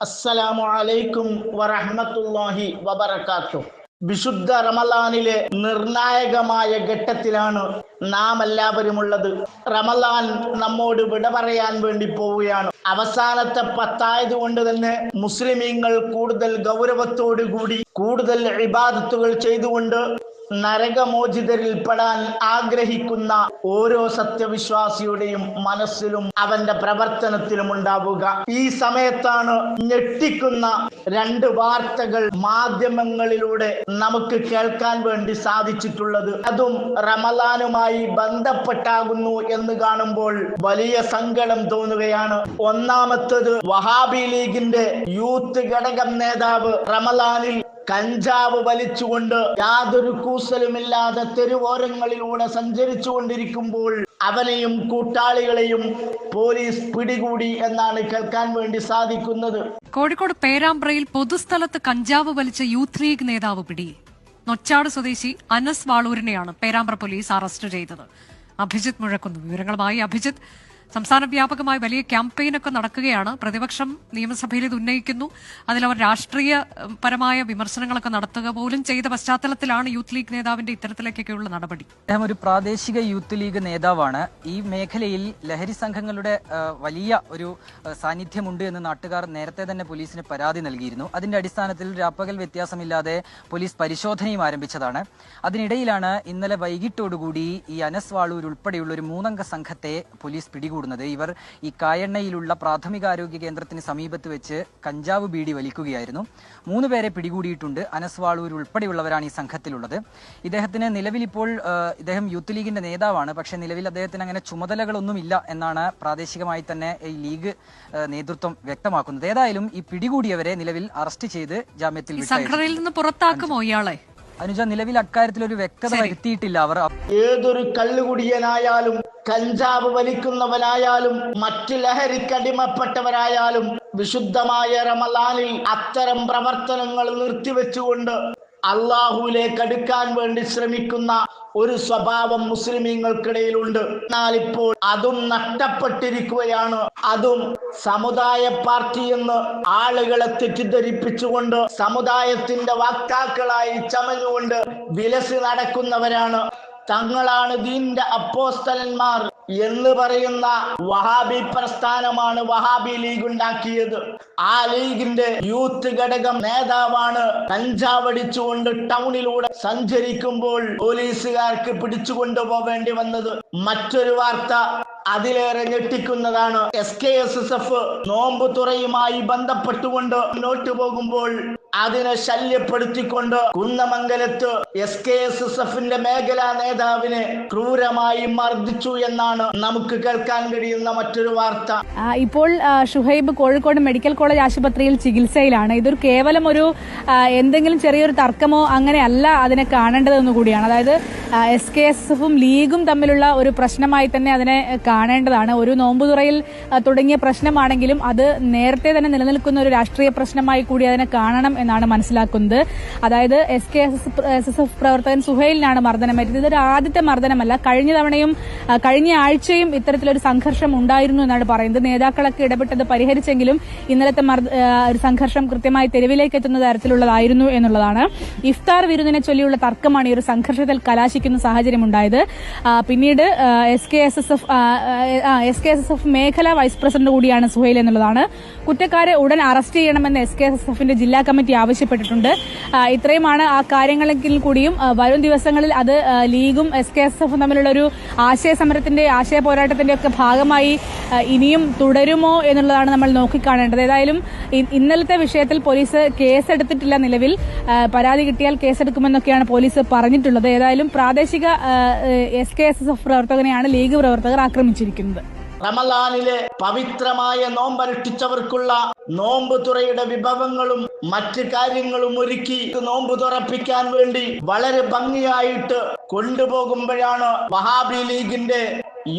അസ്സലാമു അലൈക്കും വറഹ്മത്തുള്ളാഹി വബറകാതുഹു. വിശുദ്ധ റമളാനിലെ നിർണായകമായ ഘട്ടത്തിലാണ് നാം എല്ലാവരും ഉള്ളത്. റമളാൻ നമ്മോട് വിട പറയാൻ വേണ്ടി പോവുകയാണ്. അവസാനത്തെ പത്തായത് കൊണ്ട് തന്നെ മുസ്ലിമീങ്ങൾ കൂടുതൽ ഗൗരവത്തോടു കൂടി കൂടുതൽ ഇബാദത്തുകൾ ചെയ്തുകൊണ്ട് നരകമോചിതരിൽ പെടാൻ ആഗ്രഹിക്കുന്ന ഓരോ സത്യവിശ്വാസിയുടെയും മനസ്സിലും അവന്റെ പ്രവർത്തനത്തിലും ഉണ്ടാവുക. ഈ സമയത്താണ് ഞെട്ടിക്കുന്ന രണ്ട് വാർത്തകൾ മാധ്യമങ്ങളിലൂടെ നമുക്ക് കേൾക്കാൻ വേണ്ടി സാധിച്ചിട്ടുള്ളത്. അതും റമളാനുമായി ബന്ധപ്പെട്ടാകുന്നു എന്ന് കാണുമ്പോൾ വലിയ സങ്കടം തോന്നുകയാണ്. ഒന്നാമത്തത്, വഹാബി ലീഗിന്റെ യൂത്ത് ഘടകം നേതാവ് റമളാനിൽ കഞ്ചാവ് വലിച്ചുകൊണ്ട് യാതൊരു കൂസലുമില്ലാതെ തെരുവോരങ്ങളിലൂടെ സഞ്ചരിച്ചു കൊണ്ടിരിക്കുമ്പോൾ അവനെയും കൂട്ടാളികളെയും പോലീസ് പിടികൂടി എന്നാണ് കേൾക്കാൻ വേണ്ടി സാധിക്കുന്നത്. കോഴിക്കോട് പേരാമ്പ്രയിൽ പൊതുസ്ഥലത്ത് കഞ്ചാവ് വലിച്ച യൂത്ത് ലീഗ് നേതാവ് പിടിയിൽ. നൊച്ചാട് സ്വദേശി അനസ് വാളൂരിനെയാണ് പേരാമ്പ്ര പോലീസ് അറസ്റ്റ് ചെയ്തത്. അഭിജിത്ത് മുഴക്കുന്നു വിവരങ്ങളുമായി. അഭിജിത്ത്, സംസ്ഥാന വ്യാപകമായി വലിയ ക്യാമ്പയിനൊക്കെ നടക്കുകയാണ്. പ്രതിപക്ഷം നിയമസഭയിൽ ഇത് ഉന്നയിക്കുന്നു. അതിലവർ രാഷ്ട്രീയപരമായ വിമർശനങ്ങളൊക്കെ നടത്തുക പോലും ചെയ്ത പശ്ചാത്തലത്തിലാണ് യൂത്ത് ലീഗ് നേതാവിന്റെ ഇത്തരത്തിലേക്കൊക്കെയുള്ള നടപടി. അദ്ദേഹം ഒരു പ്രാദേശിക യൂത്ത് ലീഗ് നേതാവാണ്. ഈ മേഖലയിൽ ലഹരി സംഘങ്ങളുടെ വലിയ ഒരു സാന്നിധ്യമുണ്ട് എന്ന് നാട്ടുകാർ നേരത്തെ തന്നെ പോലീസിന് പരാതി നൽകിയിരുന്നു. അതിന്റെ അടിസ്ഥാനത്തിൽ രാപ്പകൽ വ്യത്യാസമില്ലാതെ പോലീസ് പരിശോധനയും ആരംഭിച്ചതാണ്. അതിനിടയിലാണ് ഇന്നലെ വൈകിട്ടോടുകൂടി ഈ അനസ് വാളൂർ ഉൾപ്പെടെയുള്ള ഒരു 3 അംഗ സംഘത്തെ പോലീസ് പിടികൂടുന്നത്. ഇവർ ഈ കായണ്ണയിലുള്ള പ്രാഥമികാരോഗ്യ കേന്ദ്രത്തിന് സമീപത്ത് വെച്ച് കഞ്ചാവ് ബീഡി വലിക്കുകയായിരുന്നു. 3 പേരെ പിടികൂടിയിട്ടുണ്ട്. അനസ് വാളൂർ ഉൾപ്പെടെയുള്ളവരാണ് ഈ സംഘത്തിലുള്ളത്. ഇദ്ദേഹത്തിന് നിലവിലിപ്പോൾ ഇദ്ദേഹം യൂത്ത് ലീഗിന്റെ നേതാവാണ്. പക്ഷേ നിലവിൽ അദ്ദേഹത്തിന് അങ്ങനെ ചുമതലകളൊന്നുമില്ല എന്നാണ് പ്രാദേശികമായി തന്നെ ഈ ലീഗ് നേതൃത്വം വ്യക്തമാക്കുന്നത്. ഏതായാലും ഈ പിടികൂടിയവരെ നിലവിൽ അറസ്റ്റ് ചെയ്ത് ജാമ്യത്തിൽ വിട്ടു. സംഘടനയിൽ നിന്ന് പുറത്താക്കുമോ ഇയാളെ? അനുജ, നിലവിൽ അക്കാര്യത്തിൽ ഒരു വ്യക്തത വരുത്തിയിട്ടില്ല അവർ. ഏതൊരു കള്ളുകുടിയനായാലും കഞ്ചാവ് വലിക്കുന്നവനായാലും മറ്റ് ലഹരിക്കടിമപ്പെട്ടവരായാലും വിശുദ്ധമായ റമളാനിൽ അത്തരം പ്രവർത്തനങ്ങൾ നിർത്തിവെച്ചുകൊണ്ട് അള്ളാഹുവിലേക്ക് അടുക്കാൻ വേണ്ടി ശ്രമിക്കുന്ന ഒരു സ്വഭാവം മുസ്ലിമീങ്ങൾക്കിടയിലുണ്ട്. എന്നാൽ ഇപ്പോൾ അതും നഷ്ടപ്പെട്ടിരിക്കുകയാണ്. അതും സമുദായ പാർട്ടി എന്ന് ആളുകളെ തെറ്റിദ്ധരിപ്പിച്ചുകൊണ്ട് സമുദായത്തിന്റെ വക്താക്കളായി ചമഞ്ഞുകൊണ്ട് വിലസി നടക്കുന്നവരാണ്. തങ്ങളാണ് ദീന്റെ അപ്പോസ്തലന്മാർ എന്ന് പറയുന്ന വഹാബി പ്രസ്ഥാനമാണ് വഹാബി ലീഗ് ഉണ്ടാക്കിയത്. ആ ലീഗിന്റെ യൂത്ത് ഘടകം നേതാവാണ് കഞ്ചാവടിച്ചുകൊണ്ട് ടൗണിലൂടെ സഞ്ചരിക്കുമ്പോൾ പോലീസുകാർക്ക് പിടിച്ചുകൊണ്ടു പോവേണ്ടി വന്നത്. മറ്റൊരു വാർത്ത അതിലേറെ ഞെട്ടിക്കുന്നതാണ്. SKSSF നോമ്പ് തുറയുമായി ബന്ധപ്പെട്ടുകൊണ്ട് മുന്നോട്ട് പോകുമ്പോൾ അതിനെ ശല്യപ്പെടുത്തിക്കൊണ്ട് കുന്നമംഗലത്ത് SKSSFന്റെ മേഖലാ നേതാവിനെ ക്രൂരമായി മർദ്ദിച്ചു എന്നാണ് നമുക്ക് കേൾക്കാൻ കഴിയുന്ന മറ്റൊരു വാർത്ത. ഇപ്പോൾ ഷുഹൈബ് കോഴിക്കോട് മെഡിക്കൽ കോളേജ് ആശുപത്രിയിൽ ചികിത്സയിലാണ്. ഇതൊരു കേവലം ഒരു എന്തെങ്കിലും ചെറിയൊരു തർക്കമോ അങ്ങനെയല്ല അതിനെ കാണേണ്ടതെന്നു കൂടിയാണ്. അതായത് SKSSFും ലീഗും തമ്മിലുള്ള ഒരു പ്രശ്നമായി തന്നെ അതിനെ കാണേണ്ടതാണ്. ഒരു നോമ്പുതുറയിൽ തുടങ്ങിയ പ്രശ്നമാണെങ്കിലും അത് നേരത്തെ തന്നെ നിലനിൽക്കുന്ന ഒരു രാഷ്ട്രീയ പ്രശ്നമായി കൂടി അതിനെ കാണണം എന്നാണ് മനസ്സിലാക്കുന്നത്. അതായത് SKSSF പ്രവർത്തകൻ സുഹൈലിനാണ് മർദ്ദനമേറ്റത്. ഇതൊരു ആദ്യത്തെ മർദ്ദനമല്ല. കഴിഞ്ഞ ആഴ്ചയും ഇത്തരത്തിലൊരു സംഘർഷം ഉണ്ടായിരുന്നു എന്നാണ് പറയുന്നത്. നേതാക്കളൊക്കെ ഇടപെട്ടത് പരിഹരിച്ചെങ്കിലും ഇന്നലത്തെ ഒരു സംഘർഷം കൃത്യമായി തെരുവിലേക്ക് എത്തുന്ന തരത്തിലുള്ളതായിരുന്നു എന്നുള്ളതാണ്. ഇഫ്താർ വിരുന്നിനെ ചൊല്ലിയുള്ള തർക്കമാണ് ഈ ഒരു സംഘർഷത്തിൽ കലാശിക്കുന്ന സാഹചര്യം ഉണ്ടായത്. പിന്നീട് SKSSF മേഖലാ വൈസ് പ്രസിഡന്റ് കൂടിയാണ് സുഹൈൽ എന്നുള്ളതാണ്. കുറ്റക്കാരെ ഉടൻ അറസ്റ്റ് ചെയ്യണമെന്ന് SKSSFന്റെ ജില്ലാ കമ്മിറ്റി ആവശ്യപ്പെട്ടിട്ടുണ്ട്. ഇത്രയുമാണ് ആ കാര്യങ്ങളിൽ കൂടിയും വരും ദിവസങ്ങളിൽ അത് ലീഗും SKSSFും തമ്മിലുള്ള ഒരു ആശയ പോരാട്ടത്തിന്റെ ഒക്കെ ഭാഗമായി ഇനിയും തുടരുമോ എന്നുള്ളതാണ് നമ്മൾ നോക്കിക്കാണേണ്ടത്. ഏതായാലും ഇന്നലത്തെ വിഷയത്തിൽ പോലീസ് കേസെടുത്തിട്ടില്ല. നിലവിൽ പരാതി കിട്ടിയാൽ കേസെടുക്കുമെന്നൊക്കെയാണ് പോലീസ് പറഞ്ഞിട്ടുള്ളത്. ഏതായാലും പ്രാദേശിക SKSSF പ്രവർത്തകനെയാണ് ലീഗ് പ്രവർത്തകർ ആക്രമിച്ചിരിക്കുന്നത്. റമളാനിലെ പവിത്രമായ നോമ്പനുഷ്ഠിച്ചവർക്കുള്ള നോമ്പ് തുറയുടെ വിഭവങ്ങളും മറ്റ് കാര്യങ്ങളും ഒരുക്കി നോമ്പ് തുറപ്പിക്കാൻ വേണ്ടി വളരെ ഭംഗിയായിട്ട് കൊണ്ടുപോകുമ്പോഴാണ് വഹാബി ലീഗിന്റെ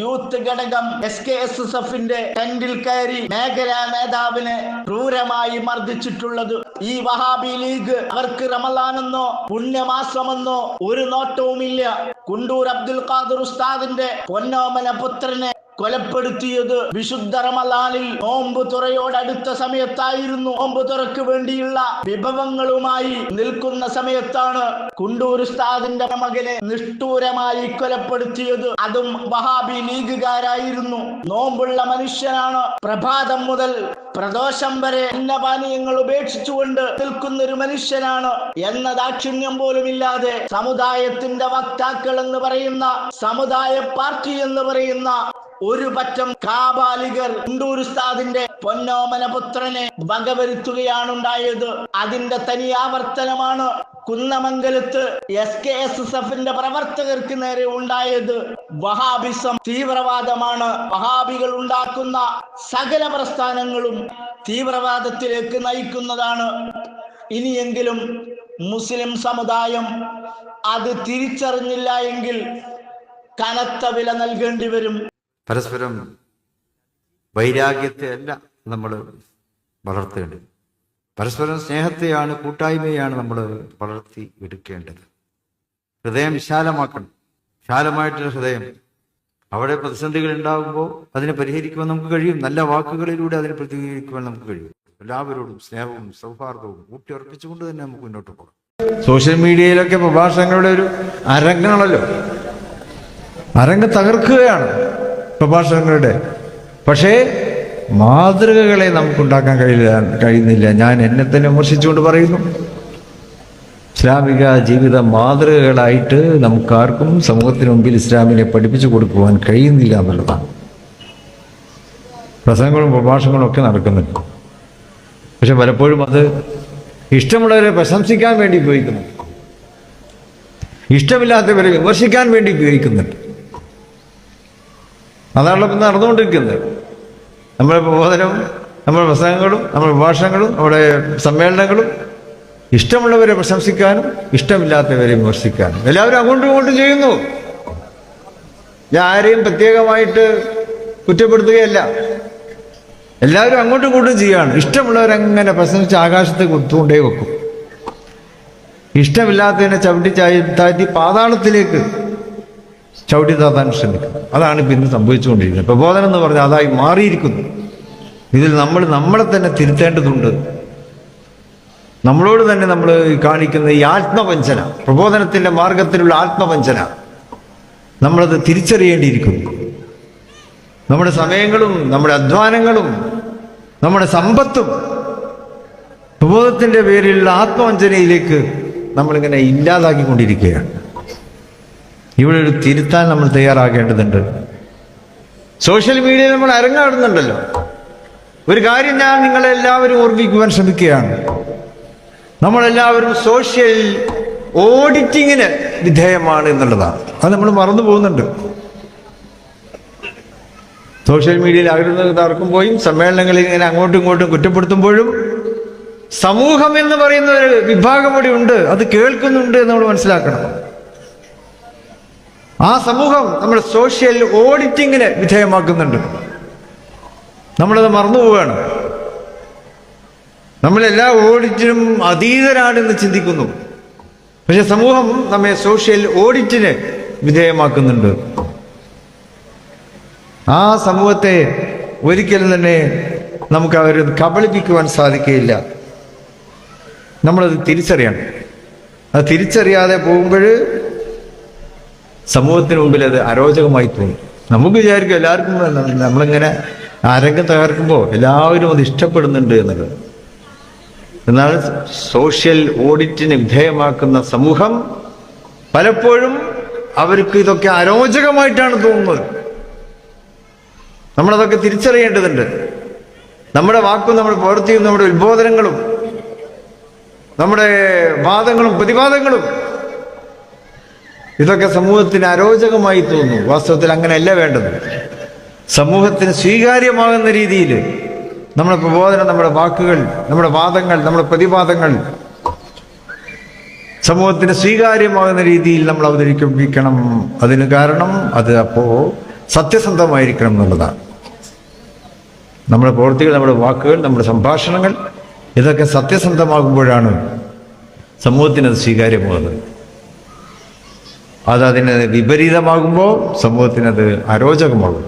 യൂത്ത് ഘടകം SKSSFന്റെ ടെന്റിൽ കയറി മേഖലാ നേതാവിനെ ക്രൂരമായി മർദ്ദിച്ചിട്ടുള്ളത്. ഈ വഹാബി ലീഗ് അവർക്ക് റമളാനെന്നോ പുണ്യമാസമെന്നോ ഒരു നോട്ടവുമില്ല. കുണ്ടൂർ അബ്ദുൽ ഖാദിർ ഉസ്താദിന്റെ പൊന്നോമന പുത്രനെ കൊലപ്പെടുത്തിയത് വിശുദ്ധ റമളാനിൽ നോമ്പ് തുറയോടടുത്ത സമയത്തായിരുന്നു. നോമ്പ് തുറക്ക് വേണ്ടിയുള്ള വിഭവങ്ങളുമായി നിൽക്കുന്ന സമയത്താണ് കുണ്ടൂർ ഉസ്താദിന്റെ മകനെ നിഷ്ഠൂരമായി കൊലപ്പെടുത്തിയത്. അതും വഹാബി ലീഗുകാരായിരുന്നു. നോമ്പുള്ള മനുഷ്യനാണ്. പ്രഭാതം മുതൽ പ്രദോഷം വരെ അന്നപാനീയങ്ങൾ ഉപേക്ഷിച്ചുകൊണ്ട് നിൽക്കുന്ന ഒരു മനുഷ്യനാണ് എന്ന ദാക്ഷിണ്യം പോലും ഇല്ലാതെ സമുദായത്തിന്റെ വക്താക്കൾ എന്ന് പറയുന്ന, സമുദായ പാർട്ടി എന്ന് പറയുന്ന ഒരു പറ്റം കാബാലികർ കുണ്ടൂർ ഉസ്താദിന്റെ പൊന്നോമന പുത്രനെ വകവരുത്തുകയാണ് ഉണ്ടായത്. അതിന്റെ തനി ആവർത്തനമാണ് കുന്നമംഗലത്ത് SKSSFന്റെ പ്രവർത്തകർക്ക് നേരെ ഉണ്ടായത്. വഹാബിസം തീവ്രവാദമാണ്. വഹാബികൾ ഉണ്ടാക്കുന്ന സകല പ്രസ്ഥാനങ്ങളും തീവ്രവാദത്തിലേക്ക് നയിക്കുന്നതാണ്. ഇനിയെങ്കിലും മുസ്ലിം സമുദായം അത് തിരിച്ചറിഞ്ഞില്ല എങ്കിൽ കനത്ത വില നൽകേണ്ടി വരും. പരസ്പരം വൈരാഗ്യത്തെ അല്ല നമ്മൾ വളർത്തേണ്ടത്. പരസ്പരം സ്നേഹത്തെയാണ്, കൂട്ടായ്മയാണ് നമ്മൾ വളർത്തി എടുക്കേണ്ടത്. ഹൃദയം വിശാലമാക്കണം. വിശാലമായിട്ടുള്ള ഹൃദയം. അവിടെ പ്രതിസന്ധികൾ ഉണ്ടാകുമ്പോൾ അതിനെ പരിഹരിക്കുവാൻ നമുക്ക് കഴിയും. നല്ല വാക്കുകളിലൂടെ അതിനെ പ്രതികരിക്കുവാൻ നമുക്ക് കഴിയും. എല്ലാവരോടും സ്നേഹവും സൗഹാർദ്ദവും ഊട്ടിയുറപ്പിച്ചുകൊണ്ട് തന്നെ നമുക്ക് മുന്നോട്ട് പോകാം. സോഷ്യൽ മീഡിയയിലൊക്കെ പ്രഭാഷണങ്ങളുടെ ഒരു അരങ്ങാണല്ലോ. അരങ്ങ് തകർക്കുകയാണ് പ്രഭാഷണങ്ങളുടെ. പക്ഷേ മാതൃകകളെ നമുക്കുണ്ടാക്കാൻ കഴിയുന്നില്ല. ഞാൻ എന്നെ തന്നെ വിമർശിച്ചുകൊണ്ട് പറയുന്നു, ഇസ്ലാമിക ജീവിത മാതൃകകളായിട്ട് നമുക്കാർക്കും സമൂഹത്തിന് മുമ്പിൽ ഇസ്ലാമിനെ പഠിപ്പിച്ചു കൊടുക്കുവാൻ കഴിയുന്നില്ല എന്നുള്ളതാണ്. പ്രസംഗങ്ങളും പ്രഭാഷണങ്ങളും ഒക്കെ നടക്കുന്നുണ്ട്. പക്ഷെ പലപ്പോഴും അത് ഇഷ്ടമുള്ളവരെ പ്രശംസിക്കാൻ വേണ്ടി ഉപയോഗിക്കുന്നു, ഇഷ്ടമില്ലാത്തവരെ വിമർശിക്കാൻ വേണ്ടി ഉപയോഗിക്കുന്നുണ്ട്. അതാണല്ലോ ഇന്ന് നടന്നുകൊണ്ടിരിക്കുന്നത്. നമ്മുടെ പ്രബോധനവും നമ്മുടെ പ്രസംഗങ്ങളും നമ്മുടെ പ്രഭാഷണങ്ങളും നമ്മുടെ സമ്മേളനങ്ങളും ഇഷ്ടമുള്ളവരെ പ്രശംസിക്കാനും ഇഷ്ടമില്ലാത്തവരെ വിമർശിക്കാനും എല്ലാവരും അങ്ങോട്ടും ഇങ്ങോട്ടും ചെയ്യുന്നു. ഞാൻ ആരെയും പ്രത്യേകമായിട്ട് കുറ്റപ്പെടുത്തുകയല്ല. എല്ലാവരും അങ്ങോട്ടും ഇങ്ങോട്ടും ചെയ്യുകയാണ്. ഇഷ്ടമുള്ളവരങ്ങനെ പ്രശംസിച്ച് ആകാശത്ത് കുത്തുകൊണ്ടേ വെക്കും. ഇഷ്ടമില്ലാത്തതിനെ ചവിട്ടി താഴ്ത്തി പാതാളത്തിലേക്ക് ചവിട്ടി താത്താൻ ശ്രമിക്കും. അതാണ് ഇപ്പം ഇന്ന് സംഭവിച്ചുകൊണ്ടിരിക്കുന്നത്. പ്രബോധനം എന്ന് പറഞ്ഞാൽ അതായി മാറിയിരിക്കുന്നു. ഇതിൽ നമ്മളെ തന്നെ തിരുത്തേണ്ടതുണ്ട്. നമ്മളോട് തന്നെ നമ്മൾ കാണിക്കുന്ന ഈ ആത്മവഞ്ചന, പ്രബോധനത്തിന്റെ മാർഗത്തിലുള്ള ആത്മവഞ്ചന, നമ്മളത് തിരിച്ചറിയേണ്ടിയിരിക്കുന്നു. നമ്മുടെ സമയങ്ങളും നമ്മുടെ അധ്വാനങ്ങളും നമ്മുടെ സമ്പത്തും പ്രബോധത്തിന്റെ പേരിലുള്ള ആത്മവഞ്ചനയിലേക്ക് നമ്മളിങ്ങനെ ഇല്ലാതാക്കിക്കൊണ്ടിരിക്കുകയാണ്. ഇവിടെ ഒരു തിരുത്താൻ നമ്മൾ തയ്യാറാകേണ്ടതുണ്ട്. സോഷ്യൽ മീഡിയയിൽ നമ്മൾ അരങ്ങാടുന്നുണ്ടല്ലോ. ഒരു കാര്യം ഞാൻ നിങ്ങളെല്ലാവരും ഓർമ്മിക്കുവാൻ ശ്രമിക്കുകയാണ്. നമ്മളെല്ലാവരും സോഷ്യൽ ഓഡിറ്റിങ്ങിന് വിധേയമാണ് എന്നുള്ളതാണ്. അത് നമ്മൾ മറന്നു പോകുന്നുണ്ട്. സോഷ്യൽ മീഡിയയിൽ തർക്കുമ്പോഴും സമ്മേളനങ്ങളിൽ ഇങ്ങനെ അങ്ങോട്ടും ഇങ്ങോട്ടും കുറ്റപ്പെടുത്തുമ്പോഴും സമൂഹം എന്ന് പറയുന്ന ഒരു വിഭാഗം കൂടി ഉണ്ട്, അത് കേൾക്കുന്നുണ്ട് എന്ന് നമ്മൾ മനസ്സിലാക്കണം. ആ സമൂഹം നമ്മൾ സോഷ്യൽ ഓഡിറ്റിങ്ങിന് വിധേയമാക്കുന്നുണ്ട്. നമ്മളത് മറന്നുപോവുകയാണ്. നമ്മളെല്ലാ ഓഡിറ്റിനും അതീതരാണെന്ന് ചിന്തിക്കുന്നു. പക്ഷെ സമൂഹം നമ്മെ സോഷ്യൽ ഓഡിറ്റിന് വിധേയമാക്കുന്നുണ്ട്. ആ സമൂഹത്തെ ഒരിക്കലും തന്നെ നമുക്ക് അവർ കബളിപ്പിക്കുവാൻ സാധിക്കുകയില്ല. നമ്മളത് തിരിച്ചറിയണം. അത് തിരിച്ചറിയാതെ പോകുമ്പോൾ സമൂഹത്തിന് മുമ്പിൽ അത് അരോചകമായി തോന്നും. നമുക്ക് വിചാരിക്കും എല്ലാവർക്കും നമ്മളിങ്ങനെ അരങ്ങം തകർക്കുമ്പോൾ എല്ലാവരും അത് ഇഷ്ടപ്പെടുന്നുണ്ട് എന്നുള്ളത്. എന്നാൽ സോഷ്യൽ ഓഡിറ്റിന് വിധേയമാക്കുന്ന സമൂഹം പലപ്പോഴും അവർക്ക് ഇതൊക്കെ അരോചകമായിട്ടാണ് തോന്നുന്നത്. നമ്മളതൊക്കെ തിരിച്ചറിയേണ്ടതുണ്ട്. നമ്മുടെ വാക്കും നമ്മുടെ പ്രവൃത്തിയും നമ്മുടെ ഉത്ബോധനങ്ങളും നമ്മുടെ വാദങ്ങളും പ്രതിവാദങ്ങളും ഇതൊക്കെ സമൂഹത്തിന് അരോചകമായി തോന്നുന്നു. വാസ്തവത്തിൽ അങ്ങനെയല്ല വേണ്ടത്. സമൂഹത്തിന് സ്വീകാര്യമാകുന്ന രീതിയിൽ നമ്മുടെ പ്രബോധനം, നമ്മുടെ വാക്കുകൾ, നമ്മുടെ വാദങ്ങൾ, നമ്മുടെ പ്രതിവാദങ്ങൾ സമൂഹത്തിന് സ്വീകാര്യമാകുന്ന രീതിയിൽ നമ്മൾ അവതരിപ്പിക്കണം. അതിന് കാരണം അത് അപ്പോൾ സത്യസന്ധമായിരിക്കണം എന്നുള്ളതാണ്. നമ്മുടെ പ്രവൃത്തികൾ, നമ്മുടെ വാക്കുകൾ, നമ്മുടെ സംഭാഷണങ്ങൾ ഇതൊക്കെ സത്യസന്ധമാകുമ്പോഴാണ് സമൂഹത്തിനത് സ്വീകാര്യമാകുന്നത്. അതിന് വിപരീതമാകുമ്പോൾ സമൂഹത്തിനത് അരോചകമാകും.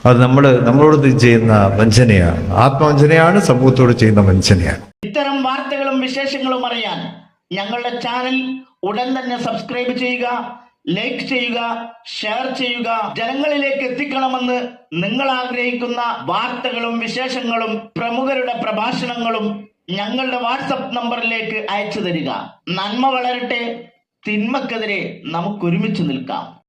അത് നമ്മളോട് ചെയ്യുന്ന വഞ്ചനയാണ്, ആത്മവഞ്ചനയാണ്, സമൂഹത്തോട് ചെയ്യുന്ന വഞ്ചനയാണ്. ഇത്തരം വാർത്തകളും വിശേഷങ്ങളും അറിയാൻ ഞങ്ങളുടെ ചാനൽ ഉടൻ തന്നെ സബ്സ്ക്രൈബ് ചെയ്യുക, ലൈക്ക് ചെയ്യുക, ഷെയർ ചെയ്യുക. ജനങ്ങളിലേക്ക് എത്തിക്കണമെന്ന് നിങ്ങൾ ആഗ്രഹിക്കുന്ന വാർത്തകളും വിശേഷങ്ങളും പ്രമുഖരുടെ പ്രഭാഷണങ്ങളും ഞങ്ങളുടെ വാട്സപ്പ് നമ്പറിലേക്ക് അയച്ചു തരിക. നന്മ വളരട്ടെ, തിന്മക്കെതിരെ നമുക്ക് ഒരുമിച്ച് നിൽക്കാം.